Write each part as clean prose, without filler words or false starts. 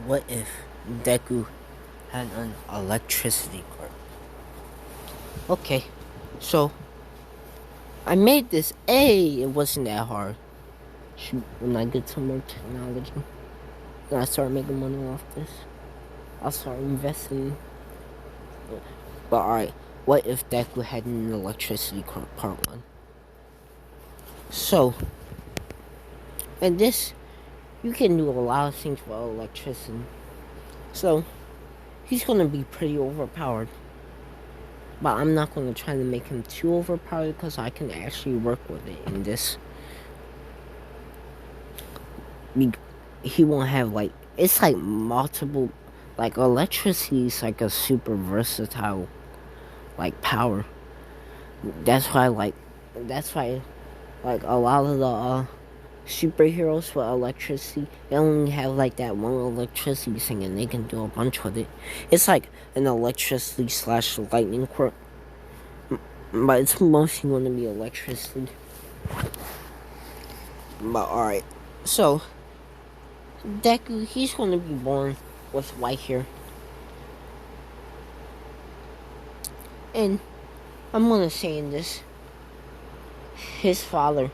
What if Deku had an electricity quirk? Okay, so I made this. It wasn't that hard. Shoot, when I get some more technology, and I start making money off this, I'll start investing. But alright, what if Deku had an electricity quirk, part 1? So, and this, you can do a lot of things with electricity. So, he's gonna be pretty overpowered. But I'm not gonna try to make him too overpowered because I can actually work with it in this. He won't have like, it's like multiple, like electricity is like a super versatile like power. That's why like a lot of the superheroes with electricity, they only have like that one electricity thing and they can do a bunch with it. It's like an electricity slash lightning quirk, but it's mostly going to be electricity. But alright, so Deku, he's going to be born with white hair. And I'm going to say in this, his father's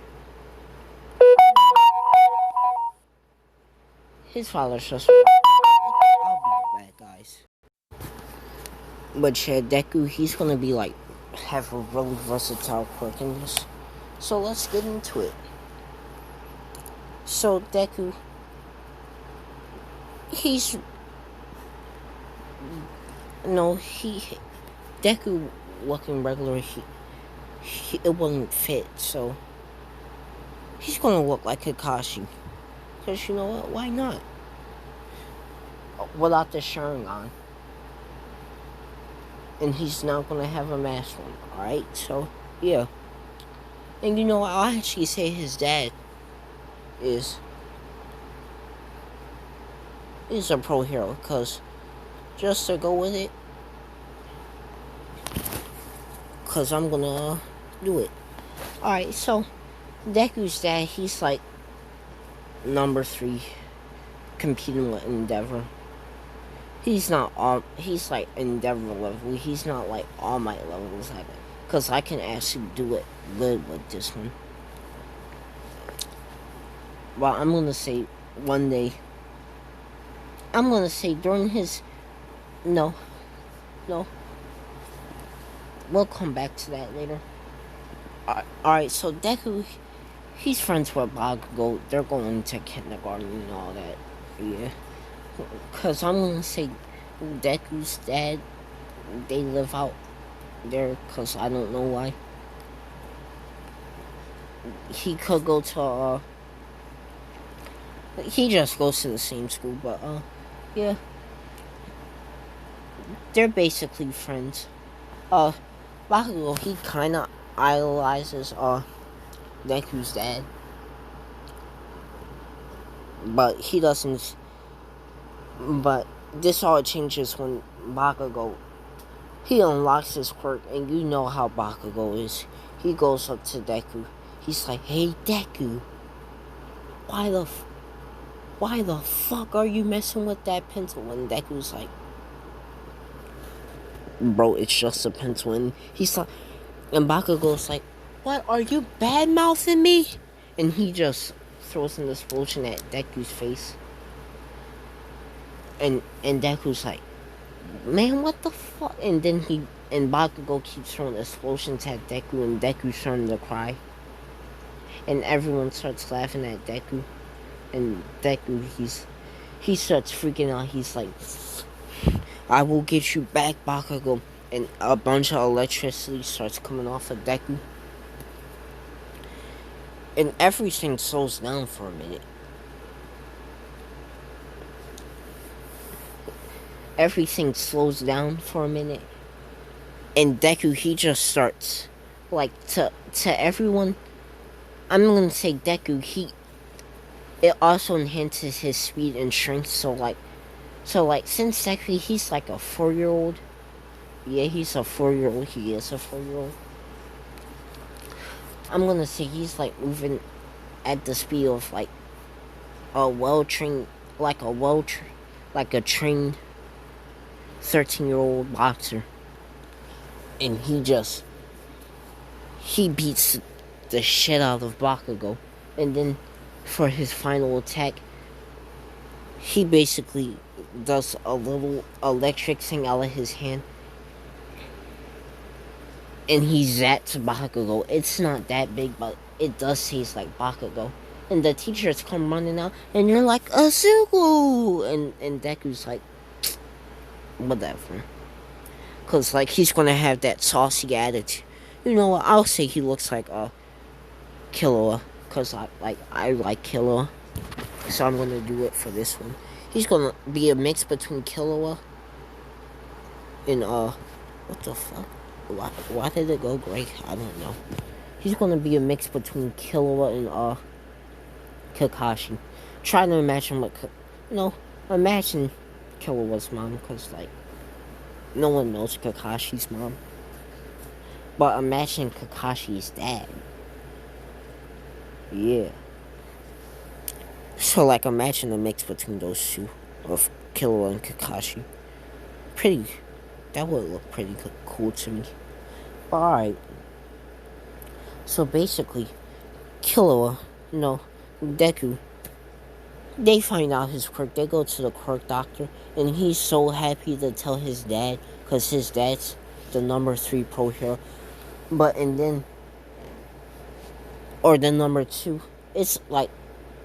just... I'll be back, guys. But yeah, Deku, he's going to be like, have a really versatile quirk in this. So let's get into it. So Deku, Deku looking regular, it wouldn't fit, so he's gonna look like Kakashi. Cause you know what, why not? Without the Sharingan. And he's not gonna have a mask on, alright? So, yeah. And you know what, I'll actually say his dad is a pro hero, cause just to go with it, cause I'm gonna do it. Alright, so Deku's dad, he's like number 3 competing with Endeavor. He's like Endeavor level. He's not like All Might levels like it. Cause I can actually do it good with this one. Well, I'm gonna say one day. I'm gonna say during his... No. We'll come back to that later. Alright, so Deku, he's friends with Bakugo. They're going to kindergarten and all that. Yeah. Cause I'm gonna say Deku's dad, they live out there, cause I don't know why. He could go to, he just goes to the same school, but, yeah. They're basically friends. Bakugo, he kinda idolizes, Deku's dad. But he doesn't... But this all changes when Bakugo, he unlocks his quirk, and you know how Bakugo is. He goes up to Deku. He's like, "Hey Deku, why the fuck are you messing with that pencil?" And Deku's like, "Bro, it's just a pencil." And he's like, and Bakugo's like, "What, are you bad mouthing me?" And he just throws an explosion at Deku's face. And Deku's like, "Man, what the fuck?" And then Bakugo keeps throwing explosions at Deku, and Deku's starting to cry. And everyone starts laughing at Deku. And Deku, he starts freaking out. He's like, "I will get you back, Bakugo." And a bunch of electricity starts coming off of Deku. And everything slows down for a minute. Everything slows down for a minute. And Deku, he just starts, like, to everyone, I'm gonna say Deku, it also enhances his speed and strength, so like, since Deku, he's like a 4-year-old, yeah, he's a 4-year-old, he is a 4-year-old, I'm gonna say he's like moving at the speed of like a well-trained like a trained 13-year-old boxer, and he beats the shit out of Bakugo, and then for his final attack, he basically does a little electric thing out of his hand, and he zaps Bakugo. It's not that big, but it does taste like Bakugo. And the teachers come running out, and you're like, Asugu! And Deku's like, whatever. Because, like, he's gonna have that saucy attitude. You know what? I'll say he looks like Killua. Because, I like Killua. So I'm gonna do it for this one. He's gonna be a mix between Killua and, what the fuck? Why did it go gray? I don't know. He's gonna be a mix between Killua and, Kakashi. Try to imagine imagine Killua's mom, because, like, no one knows Kakashi's mom. But imagine Kakashi's dad. Yeah. So, like, imagine a mix between those two, of Killua and Kakashi. That would look pretty cool to me. Alright. So, basically, Killua, Deku, they find out his quirk. They go to the quirk doctor, and he's so happy to tell his dad, because his dad's the number 3 pro hero. Or the number 2. It's like,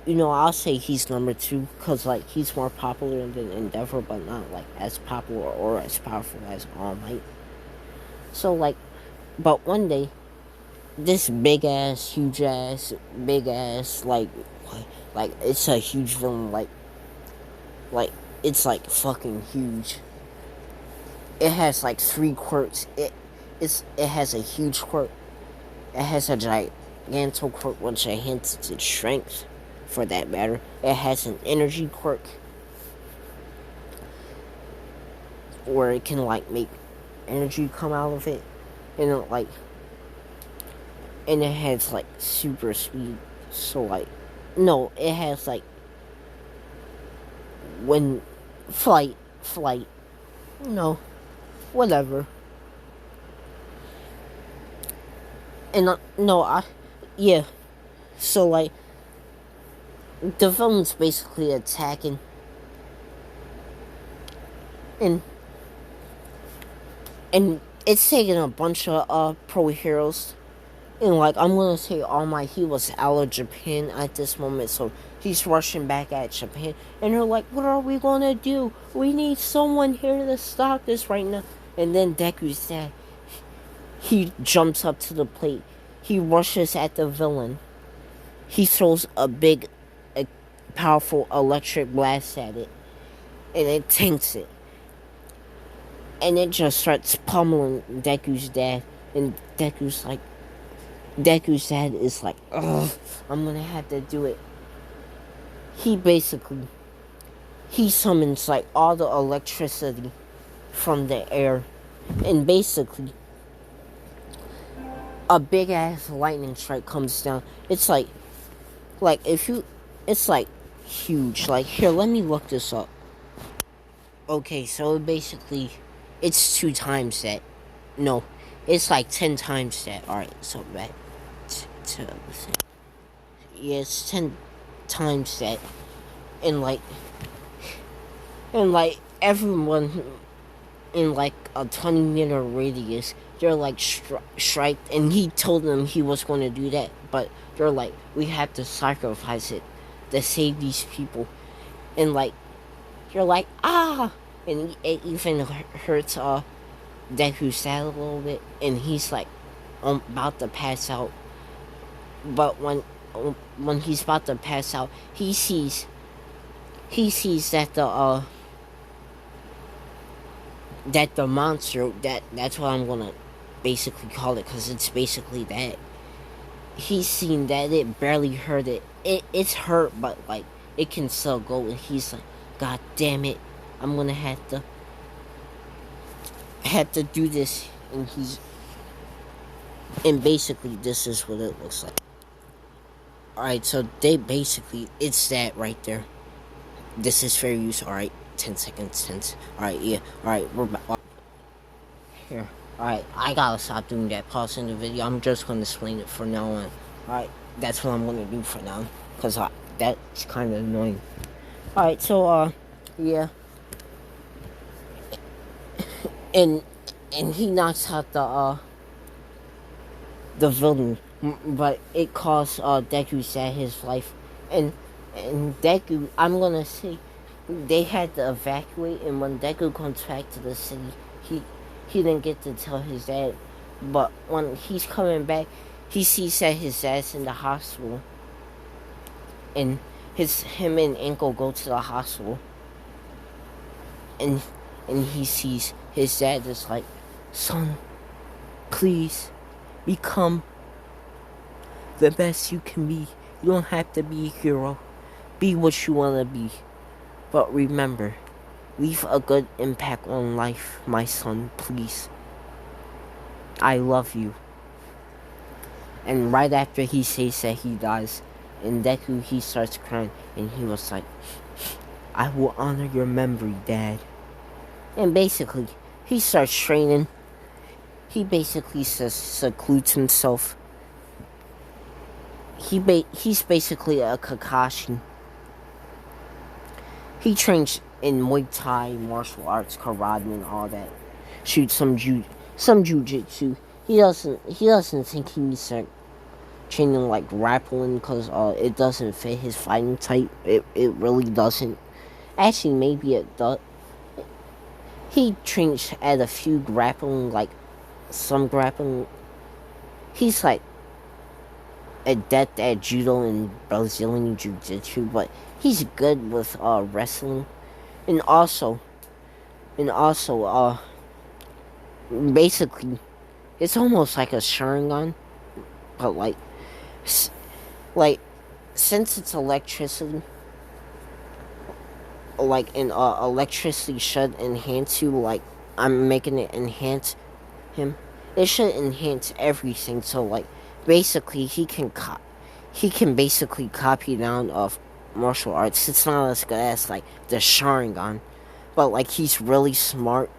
I'll say he's number 2, because, like, he's more popular than Endeavor, but not, like, as popular or as powerful as All Might. So, like, but one day, this big ass, like, it's a huge villain, like, it's, like, fucking huge. It has, like, 3 quirks. It has a huge quirk. It has a gigantic quirk, which enhances its strength, for that matter. It has an energy quirk, where it can, like, make energy come out of it. And it has, like, super speed. So, like, no, it has, like, when flight, whatever. And, yeah. So, like, the villain's basically attacking. And it's taking a bunch of pro heroes. And, like, I'm gonna say All Might, he was out of Japan at this moment, so he's rushing back at Japan. And they're like, what are we gonna do? We need someone here to stop this right now. And then Deku's dad, he jumps up to the plate. He rushes at the villain. He throws a big, powerful electric blast at it. And it tanks it. And it just starts pummeling Deku's dad. And Deku's dad is like, ugh, I'm gonna have to do it. He summons, like, all the electricity from the air. And basically, a big ass lightning strike comes down. It's like it's like huge. Like, here, let me look this up. Okay, so basically, it's 2 times that. No, it's like 10 times that. Alright, so back to yeah, it's 10 times that. And like everyone in, like, a 20-meter radius, they're, like, striked. And he told them he was going to do that, but they're like, we have to sacrifice it to save these people. And, like, you're like, ah! And it even hurts Deku's dad a little bit, and he's, like, about to pass out. But when he's about to pass out, he sees that the monster, that's what I'm gonna basically call it, because it's basically that. He's seen that it barely hurt it. It's hurt, but, like, it can still go. And he's like, God damn it, I'm gonna have to do this. And basically this is what it looks like. Alright, so it's that right there. This is fair use, alright. 10 seconds, 10. Alright, yeah. Alright, we're back. Here. Alright, I gotta stop doing that. Pause in the video. I'm just gonna explain it from now on. Alright, that's what I'm gonna do for now. Because that's kind of annoying. Alright, so, yeah. And he knocks out the villain. But it costs, Deku's dad his life. And Deku, I'm gonna say, they had to evacuate, and when Deku comes back to the city, he didn't get to tell his dad. But when he's coming back, he sees that his dad's in the hospital, and him and Ankle go to the hospital, and he sees his dad is like, son, please become the best you can be. You don't have to be a hero. Be what you want to be. But remember, leave a good impact on life, my son, please. I love you. And right after he says that, he dies. And Deku, he starts crying. And he was like, I will honor your memory, Dad. And basically, he starts training. He basically secludes himself. He's basically a Kakashi. He trains in Muay Thai, martial arts, karate, and all that. Shoots some jujitsu. He doesn't think he needs to training like grappling because it doesn't fit his fighting type. It really doesn't. Actually, maybe it does. He trains at a few grappling, like some grappling. He's like adept at judo and Brazilian jiu-jitsu, but he's good with wrestling, and also basically it's almost like a Sharingan, but like since it's electricity, like and electricity should enhance you. Like I'm making it enhance him. It should enhance everything. So like basically he can basically copy down of martial arts. It's not as good as like the Sharingan, but like he's really smart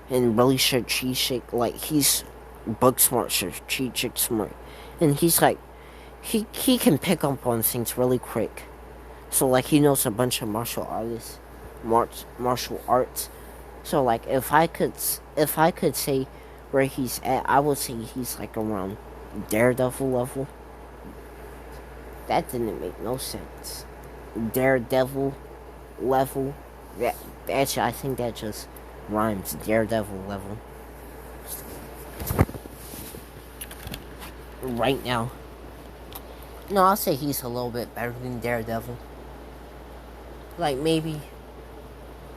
and really strategic. Like he's book smart, strategic smart, and he's like he can pick up on things really quick. So like he knows a bunch of martial arts. So like if I could say where he's at, I would say he's like around Daredevil level. That didn't make no sense. Daredevil level. Actually, I think that just rhymes. Daredevil level. Right now. No, I'll say he's a little bit better than Daredevil. Like maybe,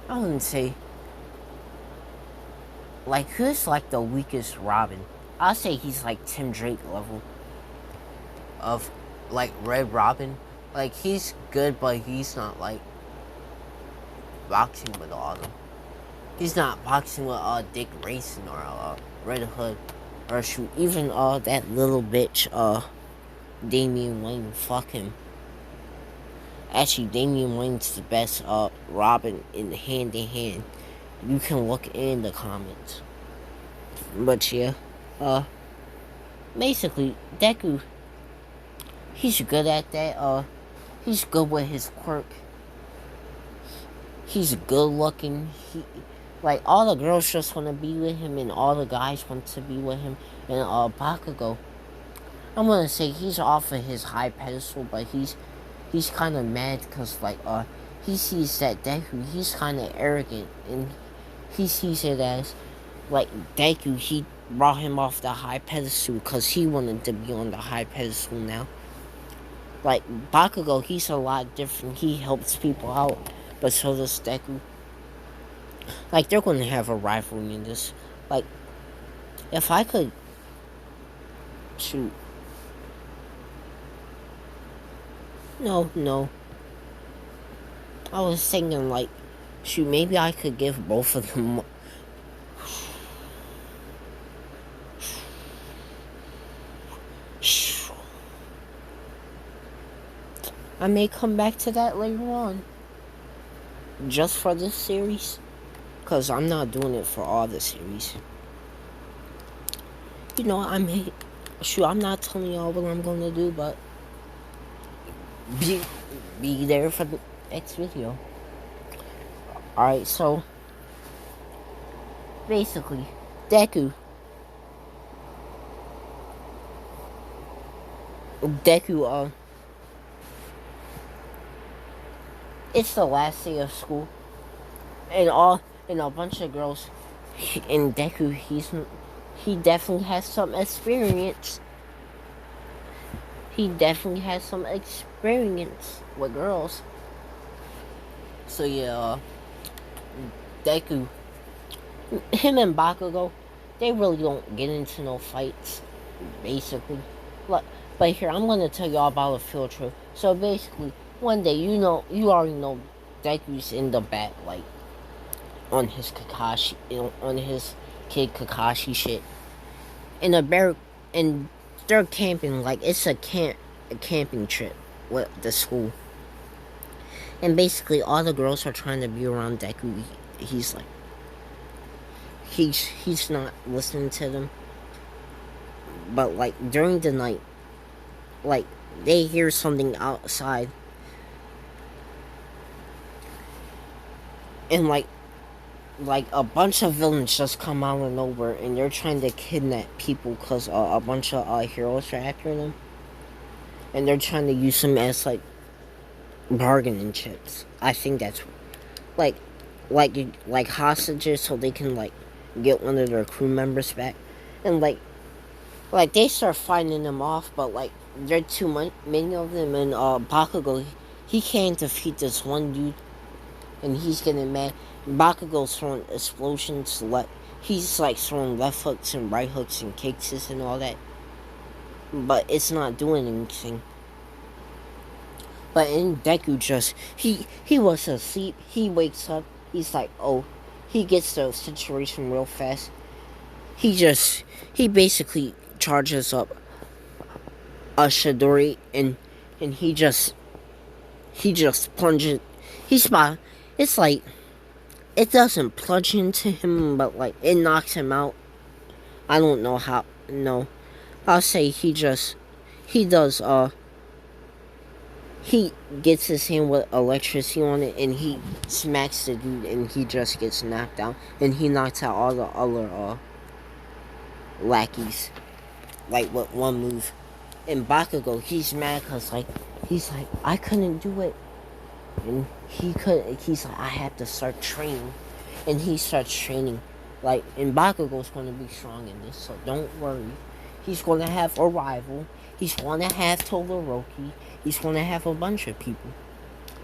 I wouldn't say. Like who's like the weakest Robin? I'll say he's like Tim Drake level of like Red Robin. Like he's good, but he's not like boxing with all of them. He's not boxing with Dick Grayson or Red Hood or shoot even that little bitch Damian Wayne. Fuck him. Actually, Damian Wayne's the best Robin in hand to hand. You can look in the comments. But yeah, basically Deku, he's good at that. He's good with his quirk. He's good looking. Like all the girls just want to be with him, and all the guys want to be with him. And Bakugo, I'm gonna say he's off of his high pedestal, but he's kind of mad because like he sees that Deku, he's kind of arrogant, and he sees it as like Deku, he brought him off the high pedestal because he wanted to be on the high pedestal now. Like Bakugo, he's a lot different. He helps people out, but so does Deku. Like they're gonna have a rivalry in this. Like if I could shoot. No. I was thinking like, shoot, maybe I could give both of them. I may come back to that later on. just for this series, because I'm not doing it for all the series. You know, I'm not telling y'all what I'm gonna do, but be there for the next video. Alright, so basically, Deku. It's the last day of school, and a bunch of girls, and Deku, he definitely has some experience. He definitely has some experience with girls. So yeah, Deku, him and Bakugo, they really don't get into no fights, basically. But here, I'm gonna tell y'all about a field trip. So basically, one day, you already know Deku's in the back, like, on his kid Kakashi shit. And they're camping, like, it's a camping trip with the school. And basically, all the girls are trying to be around Deku. He's like, he's not listening to them. But like during the night, like they hear something outside, and like a bunch of villains just come out of nowhere, and they're trying to kidnap people because a bunch of heroes are after them, and they're trying to use them as like bargaining chips. I think that's like hostages, so they can like get one of their crew members back, and like they start fighting them off, but like there are too many of them, and Bakugo, he can't defeat this one dude, and he's getting mad. Bakugo's throwing explosions, he's like throwing left hooks and right hooks and kicks and all that, but it's not doing anything. But in Deku he was asleep, he wakes up, he's like, oh, he gets the situation real fast. He basically charges up a Chidori, and he just plunges. It's like, it doesn't plunge into him, but like it knocks him out. I don't know how. No, I'll say he does. He gets his hand with electricity on it, and he smacks the dude, and he just gets knocked out, and he knocks out all the other lackeys, like with one move. And Bakugo, he's mad because he's like, I couldn't do it, and he's like, I have to start training, and he starts training, like, and Bakugo's going to be strong in this, so don't worry. He's going to have a rival. He's going to have Todoroki. He's going to have a bunch of people.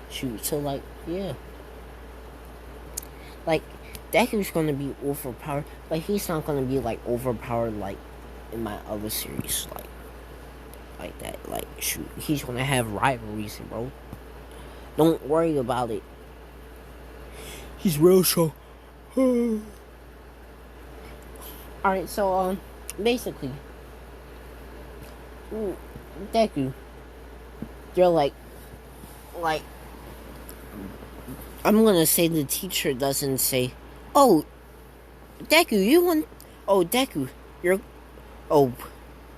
Shoot, so like, yeah, like Deku's going to be overpowered, but he's not going to be like overpowered like in my other series, like that. Like, shoot, he's gonna have rivalries, bro. Don't worry about it. He's real strong. Alright, so basically, Deku, they're like I'm gonna say the teacher doesn't say, oh, Deku, you want, oh, Deku, you're, oh,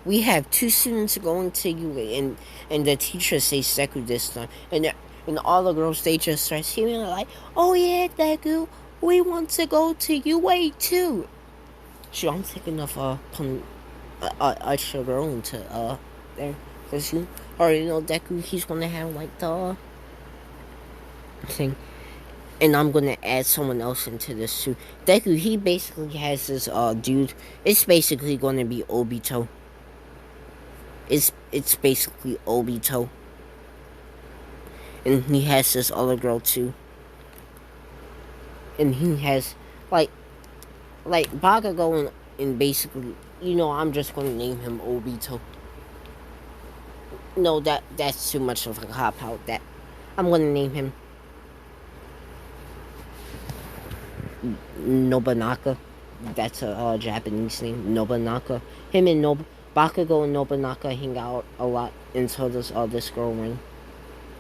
we have 2 students going to UA, and the teacher says Deku this time, and all the girls, they just start screaming like, oh yeah, Deku, we want to go to UA too. Shoot, I'm thinking of putting a girl into there, cause you already know Deku, he's gonna have like the thing. And I'm gonna add someone else into this too. Deku, he basically has this dude. It's basically gonna be Obito. It's basically Obito. And he has this other girl too. And he has like Bakugo, and basically, I'm just gonna name him Obito. No, that's too much of a cop out. That I'm gonna name him Nobunaka. That's a Japanese name, Nobunaka. Him and Bakugo and Nobunaka hang out a lot until this girl ring.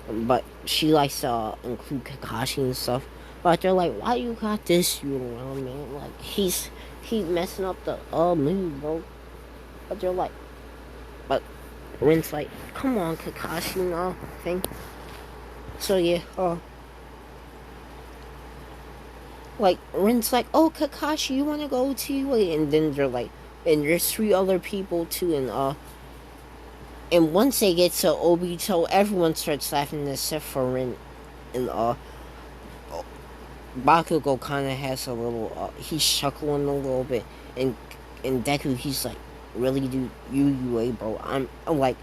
But she likes to include Kakashi and stuff. But they're like, why you got this you around, man? Like, he messing up the mood, bro. But they're like, but Rin's like, come on, Kakashi, no thing. So yeah, like Rin's like, oh Kakashi, you wanna go too? And then they're like, and there's 3 other people too, and once they get to Obito, everyone starts laughing except for Rin, and Bakugo kind of has a little, he's chuckling a little bit, and Deku, he's like, really, dude, you, bro, I'm like,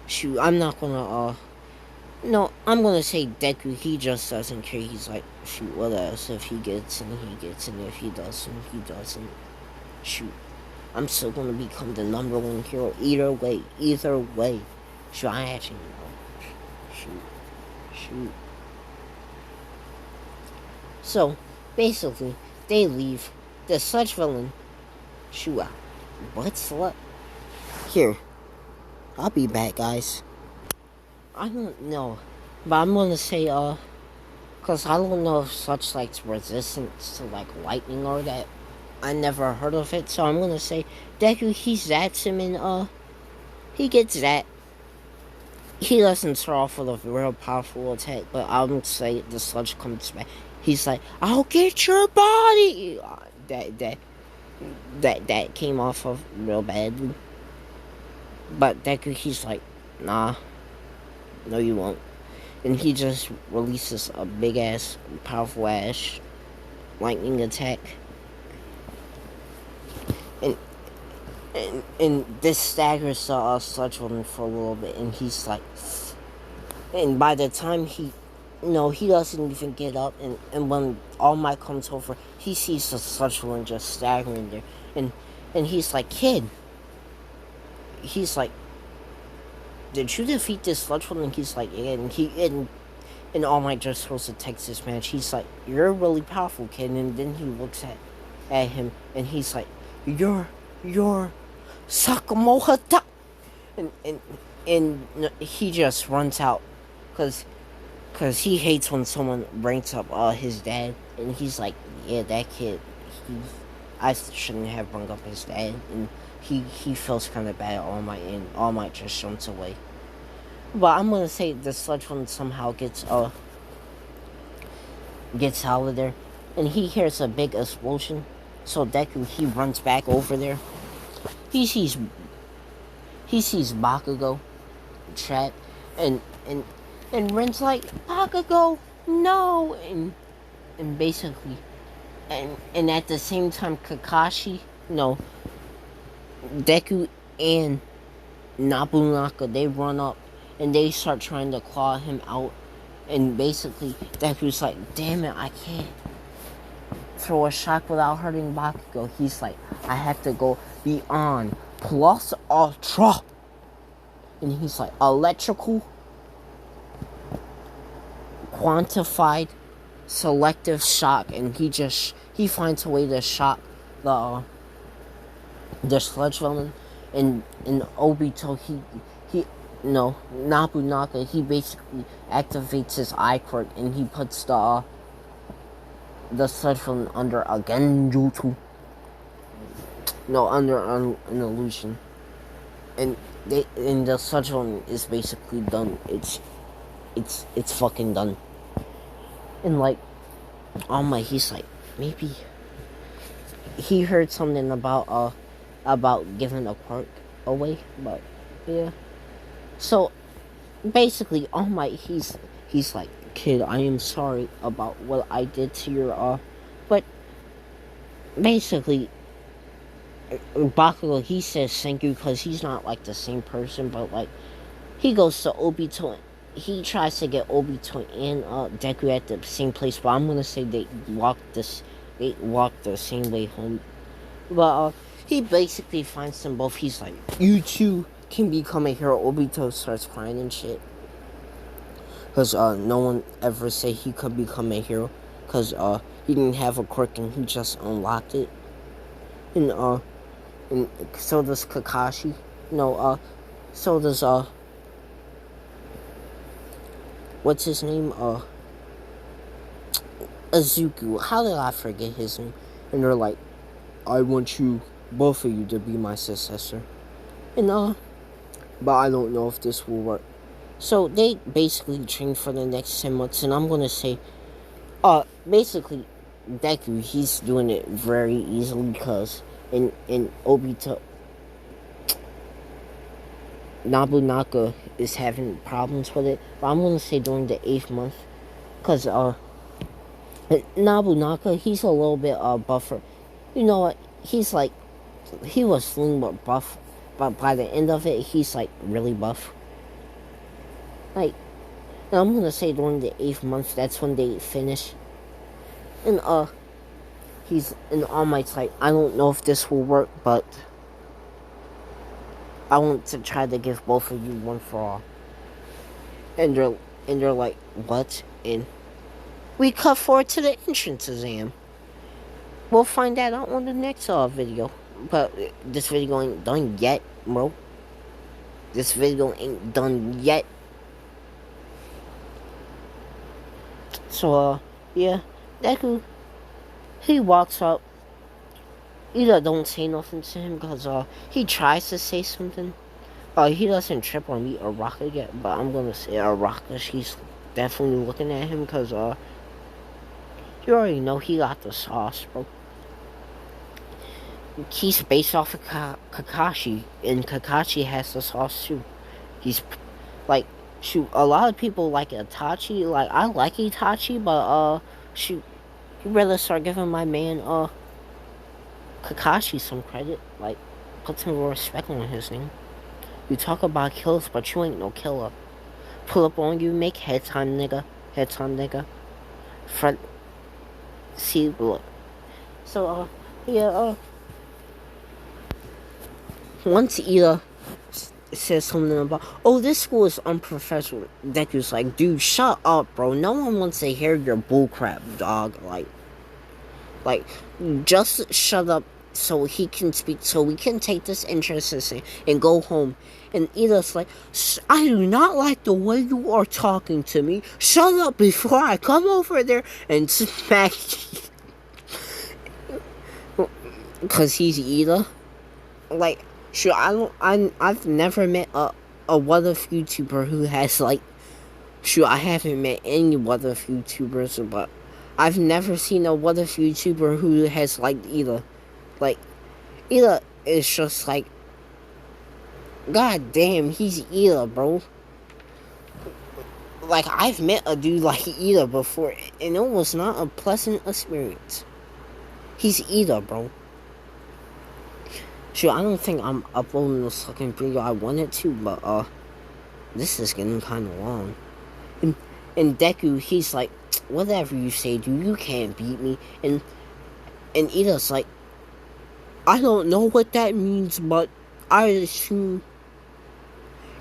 shoot, I'm not gonna, no, I'm gonna say Deku, he just doesn't care, he's like, shoot, what else, if he gets in, he gets in, if he doesn't, he doesn't, shoot, I'm still gonna become the #1 hero, either way, shoot, I actually know, shoot. So, basically, they leave. The sludge villain, Shua. What slut? Here, I'll be back, guys. I don't know, but I'm gonna say, cause I don't know if such likes resistance to like lightning or that. I never heard of it, so I'm gonna say Deku, he zaps him and he gets that. He doesn't start off with a real powerful attack, but I would say the sludge comes back. He's like, I'll get your body! That came off of real badly. But Deku, he's like, nah, no you won't. And he just releases a big ass, powerful ass lightning attack. And this staggers the sludge woman for a little bit, and he's like, and by the time he doesn't even get up, and when All Might comes over, he sees the sludge woman just staggering there, and he's like, kid, he's like, did you defeat this sludge woman? And he's like, yeah, and All Might just throws a Texas match. He's like, you're really powerful, kid, and then he looks at him, and he's like, you're Sakamoto, and he just runs out, cause he hates when someone brings up his dad, and he's like, yeah, that kid, I shouldn't have brought up his dad, and he feels kind of bad. All Might just jumps away. But I'm gonna say the sludge one somehow gets out of there, and he hears a big explosion. So Deku, he runs back over there. He sees Bakugo trapped, and Ren's like, Bakugo, no, and basically, and at the same time, Kakashi, no, Deku and Nobunaka, they run up and they start trying to claw him out, and basically Deku's like, damn it, I can't throw a shock without hurting Bakugo. He's like, I have to go beyond plus ultra, and he's like, electrical, quantified, selective shock, and he finds a way to shock the sludge villain, and Obito, Nobunaka, he basically activates his eye quirk, and he puts the sludge villain under a genjutsu. No, under an illusion. And the sludge villain is basically done. It's fucking done. And like, he's like, maybe he heard something about giving a quirk away, but yeah. So basically, All Might, he's like, kid, I am sorry about what I did to your but basically, Bakugo, he says thank you because he's not like the same person, but like, he goes to Obito, he tries to get Obito and Deku at the same place, but I'm gonna say they walked the same way home. But he basically finds them both. He's like, you two can become a hero. Obito starts crying and shit, because no one ever said he could become a hero, because he didn't have a quirk and he just unlocked it. And so does Kakashi. No, so does what's his name? Azuku. How did I forget his name? And they're like, I want you, both of you, to be my successor. And but I don't know if this will work. So they basically train for the next 10 months, and I'm gonna say, basically, Deku, he's doing it very easily because in Obito, Nobunaka is having problems with it. But I'm gonna say during the 8th month, because Nobunaka, he's a little bit buffer. You know what? He's like, he was lean but buff, but by the end of it, he's like really buff. Like, and I'm gonna say during the 8th month, that's when they finish. And he's in All Might's like, I don't know if this will work, but I want to try to give both of you one for all. And they're like, what? And we cut forward to the entrance exam. We'll find that out on the next video. But this video ain't done yet, bro. This video ain't done yet. So, yeah. Deku, he walks up. Either don't say nothing to him because he tries to say something. He doesn't trip or meet Araka yet, but I'm gonna say Araka, she's definitely looking at him because you already know he got the sauce, bro. He's based off of Kakashi, and Kakashi has the sauce too. He's like, shoot, a lot of people like Itachi. Like, I like Itachi, but shoot, you better start giving my man Kakashi some credit. Like, put some respect on his name. You talk about kills, but you ain't no killer. Pull up on you, make head time, nigga. Head time, nigga. See, look. So, yeah, once Ida says something about, oh, this school is unprofessional, Deku's like, dude, shut up, bro. No one wants to hear your bullcrap, dog. Like, just shut up so he can speak, so we can take this interest and go home. And Ida's like, I do not like the way you are talking to me. Shut up before I come over there and smack you. Because he's Ida. Like, sure, I've never met a what if YouTuber who has, like, sure, I haven't met any what if YouTubers, but I've never seen a what if YouTuber who has liked Ida. Like, Ida is just like, god damn, he's Ida, bro. Like, I've met a dude like Ida before, and it was not a pleasant experience. He's Ida, bro. Sure, I don't think I'm uploading this fucking video I wanted to, but this is getting kind of long. And Deku, he's like, whatever you say, dude, you can't beat me. And Ida's like, I don't know what that means, but I assume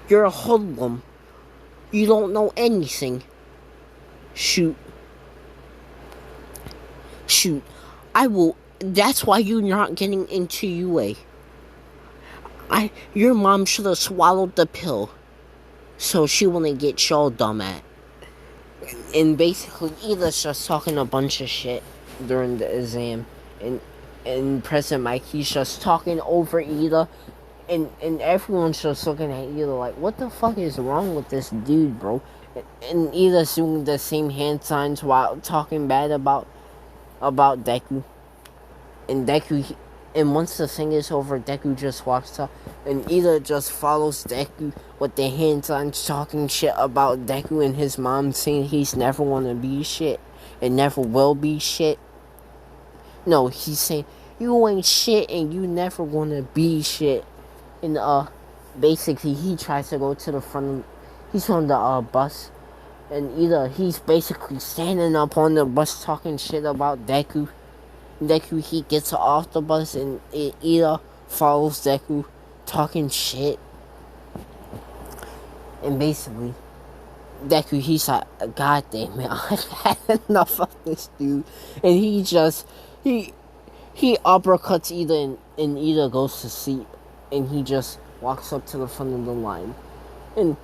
you're a hoodlum. You don't know anything. Shoot. I will. That's why you're not getting into UA. Your mom should have swallowed the pill, so she wouldn't get y'all dumb at. And basically, Ida's just talking a bunch of shit during the exam, and President Mike, he's just talking over Ida, and everyone's just looking at Ida like, what the fuck is wrong with this dude, bro? And Ida's doing the same hand signs while talking bad about Deku. And Deku, and once the thing is over, Deku just walks up, and Ida just follows Deku with the hand signs talking shit about Deku and his mom saying he's never wanna be shit and never will be shit. No, he's saying, you ain't shit and you never wanna be shit. And basically he tries to go to the front, he's on the bus, and Ida, he's basically standing up on the bus talking shit about Deku. Deku, he gets off the bus, and Ida follows Deku talking shit. And basically, Deku, he's like, god damn it, I've had enough of this dude. And he uppercuts Ida, and Ida goes to sleep. And he just walks up to the front of the line. And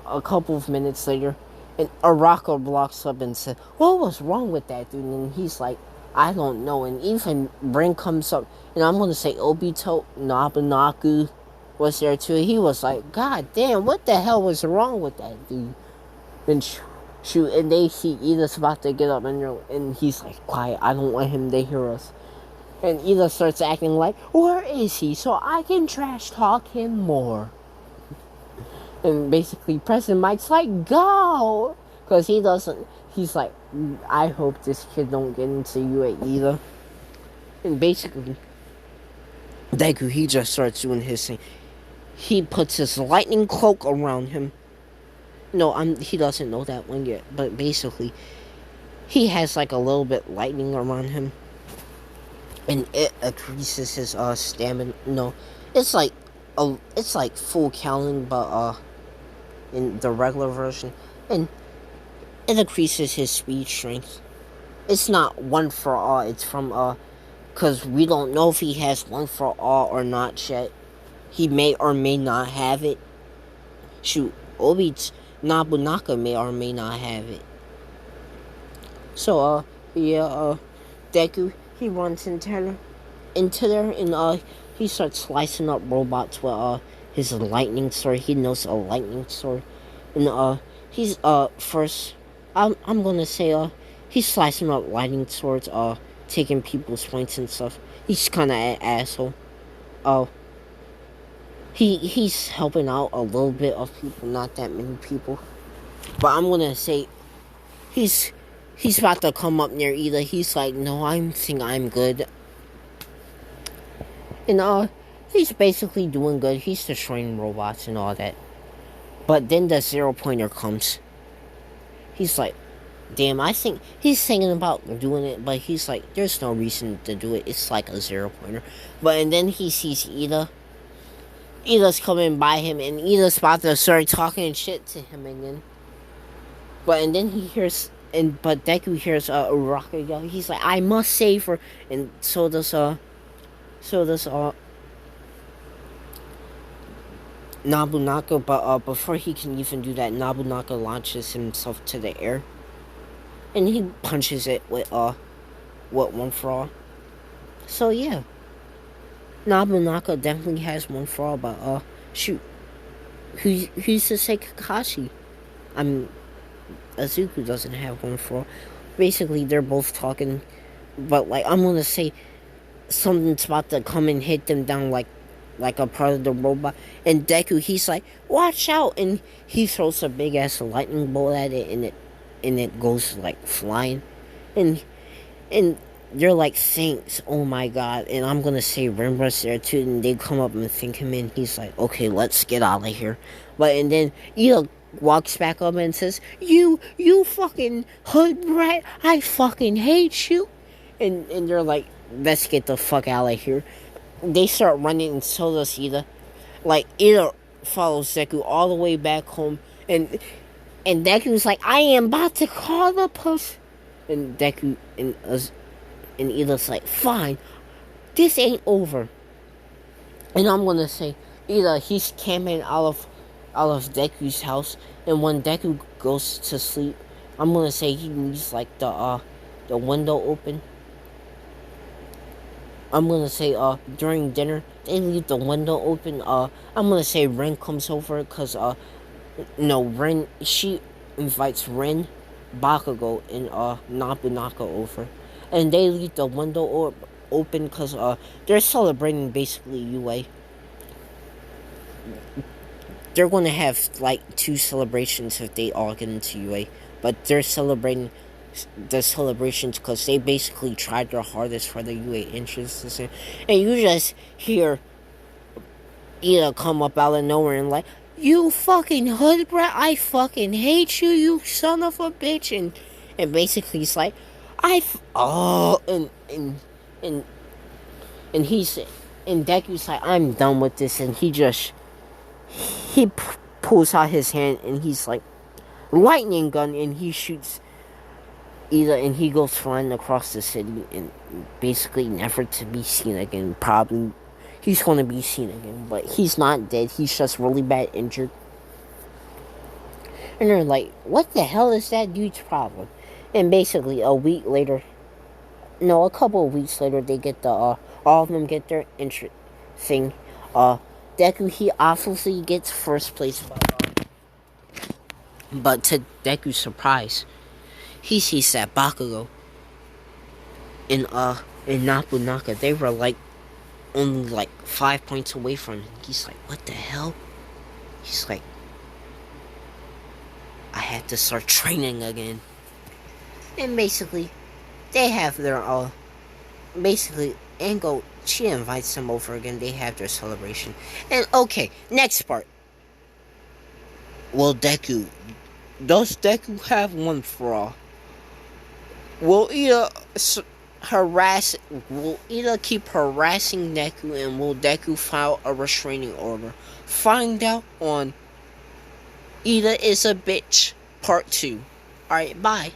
a couple of minutes later, And Araka blocks up and says, "What was wrong with that dude?" And he's like, "I don't know." And even Rin comes up, and I'm gonna say Obito Nobunaga was there too. He was like, "God damn, what the hell was wrong with that dude?" And shoot, and they see Ida's about to get up, and he's like, "Quiet, I don't want him to hear us." And Ida starts acting like, "Where is he? So I can trash talk him more." And basically, President Mike's like, "Go!" Because he doesn't, he's like, "I hope this kid don't get into you either." And basically, Deku, he just starts doing his thing. He puts his lightning cloak around him. No, he doesn't know that one yet. But basically, he has like a little bit lightning around him. And it increases his stamina. No, it's like full counting, but in the regular version, and it increases his speed strength. It's not one for all. It's from because we don't know if he has one for all or not yet. He may or may not have it. Shoot, Nobunaga may or may not have it. So yeah, Deku, he runs into there, and he starts slicing up robots with his lightning sword. He knows a lightning sword, and he's first. I'm gonna say he's slicing up lightning swords, taking people's points and stuff. He's kind of an asshole. He's helping out a little bit of people, not that many people. But I'm gonna say he's about to come up near Ida. He's like, "No, I think I'm good." And he's basically doing good. He's destroying robots and all that. But then the 0-pointer comes. He's like, "Damn, I think..." He's thinking about doing it, but he's like, "There's no reason to do it. It's like a 0-pointer." And then he sees Ida. Ida's coming by him, and Ida's about to start talking shit to him again. And then he hears... But Deku hears Uraka yell. He's like, "I must save her." And so does Nobunaga, but before he can even do that, Nobunaga launches himself to the air, and he punches it with one for all. So yeah, Nobunaga definitely has one for all, but shoot, who's to say Kakashi? I mean, Azuku doesn't have one for all. Basically, they're both talking, but like, I'm gonna say something's about to come and hit them down like a part of the robot, and Deku, he's like, "Watch out!" And he throws a big ass lightning bolt at it, and it goes like flying, and they're like, "Thanks, oh my god!" And I'm gonna say Rimbra's there too, and they come up and thank him, and he's like, "Okay, let's get out of here." And then Ida walks back up and says, You fucking hood rat! I fucking hate you!" And they're like, "Let's get the fuck out of here." They start running, and so does Ida. Like, Ida follows Deku all the way back home, and Deku's like, "I am about to call the police." And Deku and Ida's like, "Fine, this ain't over." And I'm gonna say, Ida, he's camping out of Deku's house, and when Deku goes to sleep, I'm gonna say he leaves like the window open. I'm gonna say during dinner they leave the window open. I'm gonna say Ren comes over because Ren, she invites Ren, Bakugo, and Nobunaga over, and they leave the window open because they're celebrating basically UA. They're gonna have like 2 celebrations if they all get into UA, but they're celebrating the celebrations because they basically tried their hardest for the UA entrance, and you just hear Ida come up out of nowhere and like, "You fucking hood brat, I fucking hate you, you son of a bitch," and basically it's like, and he's, and Deku's like, "I'm done with this," and he pulls out his hand, and he's like, lightning gun, and he shoots Ida, and he goes flying across the city, and basically never to be seen again. Probably he's going to be seen again, but he's not dead. He's just really bad injured. And they're like, what the hell is that dude's problem? And basically, a week later, no, a couple of weeks later, they get the, all of them get their thing. Deku, he obviously gets first place, but to Deku's surprise, he sees that Bakugo in Nobunaka, they were like, only like 5 points away from him. He's like, what the hell? He's like, I had to start training again. And basically, they have their, basically, Ango, she invites them over again. They have their celebration. And okay, next part. Will Deku, does Deku have one for all? Will Ida keep harassing Deku, and will Deku file a restraining order? Find out on Ida is a Bitch Part 2. Alright, bye.